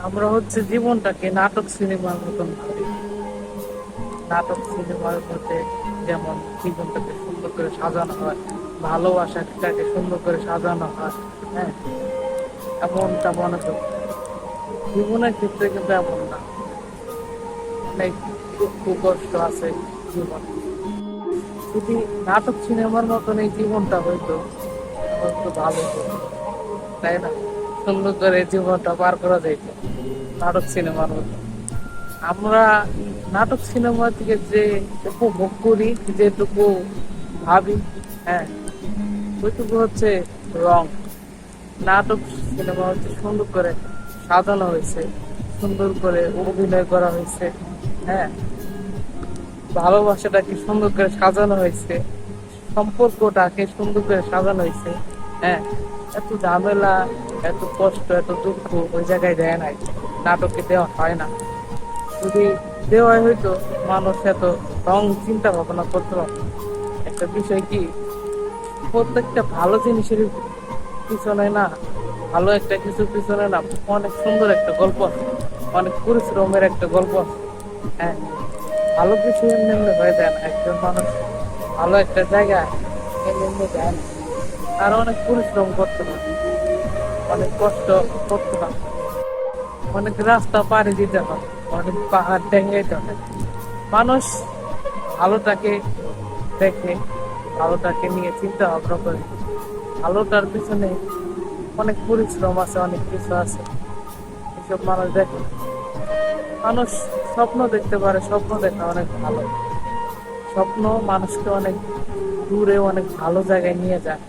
আমরা জীবনটাকে নাটক সিনেমার মতন ভাবি। নাটক সিনেমার মধ্যে যেমন জীবনটাকে সুন্দর করে সাজানো হয়, ভালোবাসাটাকে সুন্দর করে সাজানো হয়, হ্যাঁ, এমনটা মনে করি। জীবনের ক্ষেত্রে কিন্তু এমন না, অনেক দুঃখ কষ্ট আছে জীবন। যদি নাটক সিনেমার মতন এই জীবনটা হইতো, আমার তো ভালো হতো, তাই না? সুন্দর করে জীবনটা পার করা যাইত নাটক সিনেমার মতো। আমরা নাটক সিনেমা থেকে যে উপভোগ করি, যেটুকু ভাবি, হ্যাঁ, ওইটুকু রং। নাটক সিনেমা সুন্দর করে সাজানো হয়েছে, সুন্দর করে অভিনয় করা হয়েছে, হ্যাঁ, ভালোবাসাটাকে সুন্দর করে সাজানো হয়েছে, সম্পর্কটাকে সুন্দর করে সাজানো হয়েছে, হ্যাঁ। এত ঝামেলা, এত কষ্ট, এত দুঃখ ওই জায়গায় দেয় নাই, নাটকে দেওয়া হয় না। যদি দেওয়া হইতো, মানুষ এত রং চিন্তা ভাবনা করতে পারতো। একটা বিষয় কি, প্রত্যেকটা ভালো জিনিসের পিছনে না, ভালো একটা কিছুর পিছনে না, অনেক সুন্দর একটা গল্প আছে, অনেক পরিশ্রমের একটা গল্প আছে, হ্যাঁ। ভালো কিছু এমনি এমনি হয়ে যায় না। একজন মানুষ ভালো একটা জায়গায় এমনি এমনি যায় না, তারা অনেক পরিশ্রম করতে হয়, অনেক কষ্ট করতে হয়, অনেক রাস্তা পাড়ি দিতে হয়, অনেক পাহাড় ডেঙ্গাইতে হয়। মানুষ ভালোটাকে দেখে, ভালোটাকে নিয়ে চিন্তা ভাবনা করে, ভালোটার পিছনে অনেক পরিশ্রম আছে, অনেক কিছু আছে, এসব মানুষ দেখে। মানুষ স্বপ্ন দেখতে পারে, স্বপ্ন দেখা অনেক ভালো। স্বপ্ন মানুষকে অনেক দূরে, অনেক ভালো জায়গায় নিয়ে যায়।